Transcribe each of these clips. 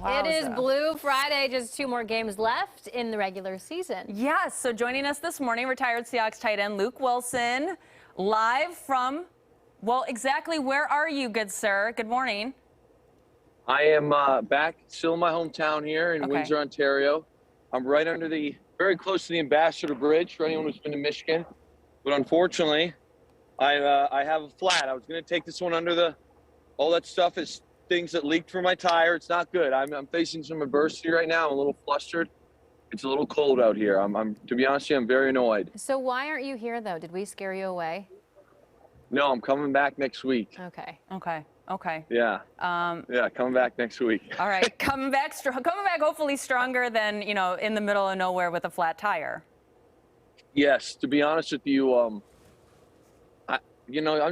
It is Blue Friday, just 2 more games left in the regular season. Yes, so joining us this morning, retired Seahawks tight end Luke Willson, live from, well, exactly where are you, good sir? Good morning. I am back still in my hometown here in Windsor, Ontario. I'm right under very close to the Ambassador Bridge for anyone who's been to Michigan. But unfortunately, I have a flat. I was going to take this one under all that stuff is things that leaked from my tire. It's not good. I'm facing some adversity right now. I'm a little flustered. It's a little cold out here. To be honest with you, I'm very annoyed. So why aren't you here, though? Did we scare you away? No, I'm coming back next week. Okay. Yeah. Yeah, coming back next week. All right, coming back hopefully stronger than, in the middle of nowhere with a flat tire. Yes, to be honest with you, I'm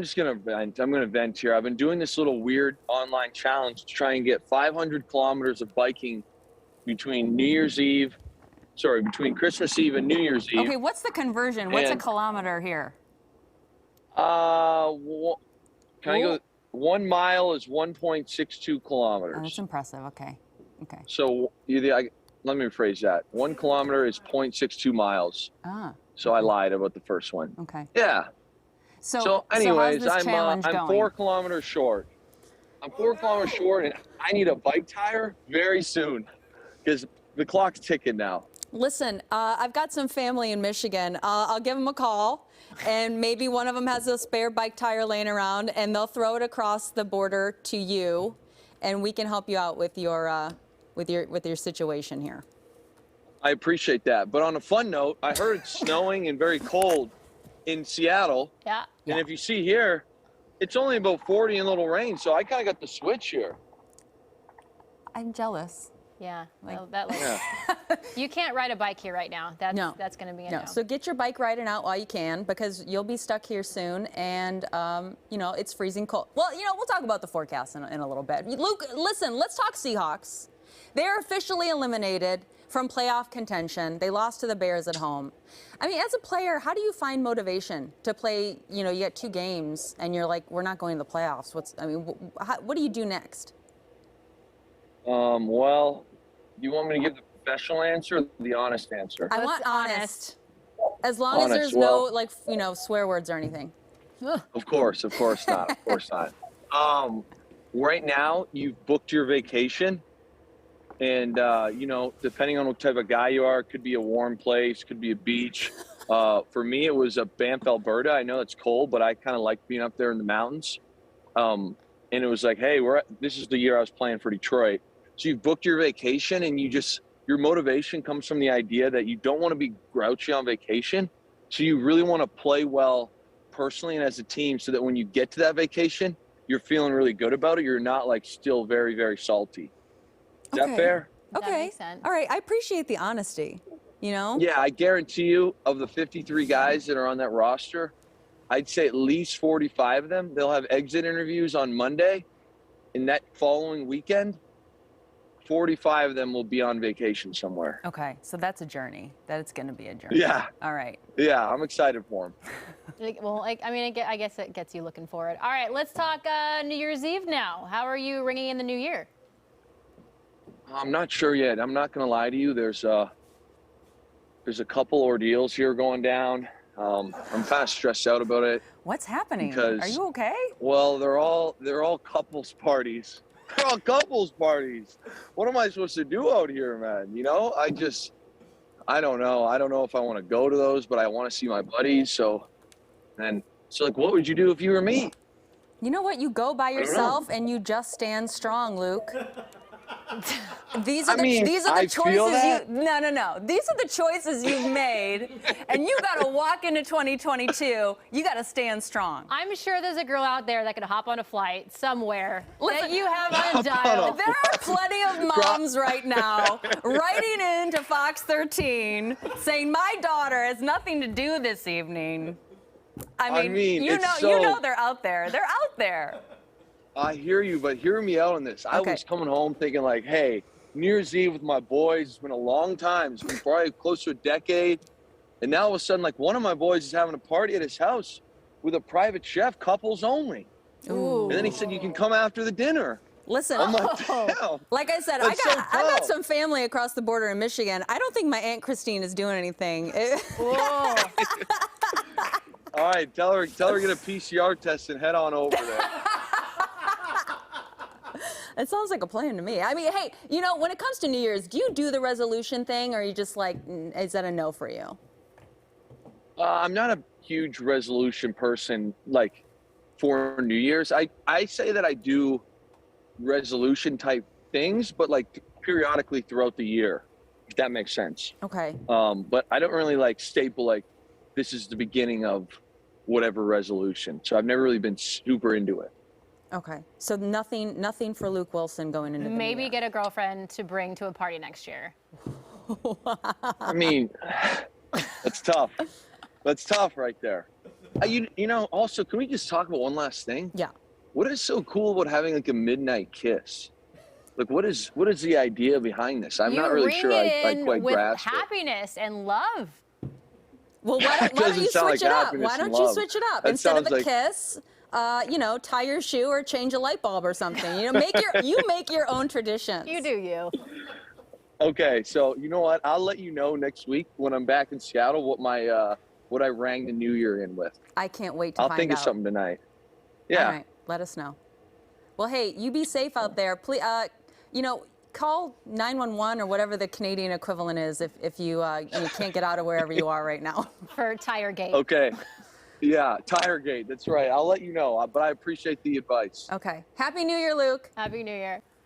just going to vent. I'm going to vent here. I've been doing this little weird online challenge to try and get 500 kilometers of biking between between Christmas Eve and New Year's Eve. Okay, what's the conversion? What's a kilometer here? Can I go? 1 mile is 1.62 kilometers. Oh, that's impressive. Okay. So let me rephrase that. 1 kilometer is 0.62 miles. So I lied about the first one. Okay. Yeah. So anyways, how's this challenge I'm going? 4 kilometers short. I'm 4 kilometers short, and I need a bike tire very soon because the clock's ticking now. Listen, I've got some family in Michigan. I'll give them a call, and maybe one of them has a spare bike tire laying around, and they'll throw it across the border to you, and we can help you out with your situation here. I appreciate that. But on a fun note, I heard it's snowing and very cold in Seattle. Yeah. And if you see here, it's only about 40 and a little rain, so I kind of got the switch here. I'm jealous. Yeah. Yeah. You can't ride a bike here right now. That's going to be a no. So get your bike riding out while you can, because you'll be stuck here soon, and it's freezing cold. Well, we'll talk about the forecast in a little bit. Luke, listen, let's talk Seahawks. They're officially eliminated from playoff contention. They lost to the Bears at home. I mean, as a player, how do you find motivation to play? You get 2 games, and you're like, we're not going to the playoffs. What do you do next? Well, you want me to give the professional answer or the honest answer? I want honest. As long as there's no, swear words or anything. Of course not. Of course not. Right now, you've booked your vacation. And, depending on what type of guy you are, it could be a warm place, could be a beach. For me, it was Banff, Alberta. I know it's cold, but I kind of like being up there in the mountains. And it was like, hey, this is the year I was playing for Detroit. So you've booked your vacation, and your motivation comes from the idea that you don't want to be grouchy on vacation. So you really want to play well personally and as a team, so that when you get to that vacation, you're feeling really good about it. You're not still very, very salty. Is that fair? Okay. That makes sense. All right. I appreciate the honesty, Yeah, I guarantee you, of the 53 guys that are on that roster, I'd say at least 45 of them, they'll have exit interviews on Monday. And that following weekend, 45 of them will be on vacation somewhere. Okay. So that's a journey. That's going to be a journey. Yeah. All right. Yeah, I'm excited for them. Well, I guess it gets you looking forward. All right, let's talk New Year's Eve now. How are you ringing in the new year? I'm not sure yet. I'm not going to lie to you. There's a couple ordeals here going down. I'm kind of stressed out about it. What's happening? Because, are you okay? Well, they're all couples parties. They're all couples parties. What am I supposed to do out here, man? I don't know. I don't know if I want to go to those, but I want to see my buddies. So what would you do if you were me? You know what? You go by yourself and you just stand strong, Luke. These are the choices you've made, and you got to walk into 2022. You got to stand strong. I'm sure there's a girl out there that could hop on a flight somewhere that you have on a dial. There are plenty of moms right now writing into Fox 13 saying my daughter has nothing to do this evening. I mean you know they're out there. They're out there. I hear you, but hear me out on this. I was coming home thinking hey, New Year's Eve with my boys. It's been a long time. It's been probably close to a decade. And now all of a sudden, one of my boys is having a party at his house with a private chef, couples only. Ooh. And then he said, you can come after the dinner. Listen, I'm like, damn. like I said, That's so I got tough. some family across the border in Michigan. I don't think my Aunt Christine is doing anything. Whoa. All right, tell her get a PCR test and head on over there. It sounds like a plan to me. I mean, hey, you know, when it comes to New Year's, do you do the resolution thing, or are you just like, is that a no for you? I'm not a huge resolution person, like for New Year's. I say that I do resolution type things, but like periodically throughout the year, if that makes sense. Okay. But I don't really like staple like this is the beginning of whatever resolution. So I've never really been super into it. Okay. So nothing for Luke Willson going into the new Maybe year. get a girlfriend to bring to a party next year. I mean, that's tough. That's tough right there. You know, also, can we just talk about one last thing? Yeah. What is so cool about having like a midnight kiss? Like, what is the idea behind this? I'm You not really ring sure it I in quite with grasp it. happiness and love. Well, why don't Doesn't you sound switch like it up? happiness Why and don't you love. switch it up? That Instead of a sounds like- kiss, you know, tie your shoe or change a light bulb or something. You know, make your own traditions. You do you. Okay, so you know what? I'll let you know next week when I'm back in Seattle what I rang the new year in with. I can't wait to I'll find think out. of something tonight. Yeah. All right, let us know. Well, hey, you be safe out there. Please, you know, call 911 or whatever the Canadian equivalent is if you can't get out of wherever you are right now. For Tiregate. Okay. Yeah, Tiregate. That's right. I'll let you know, but I appreciate the advice. Okay. Happy New Year, Luke. Happy New Year.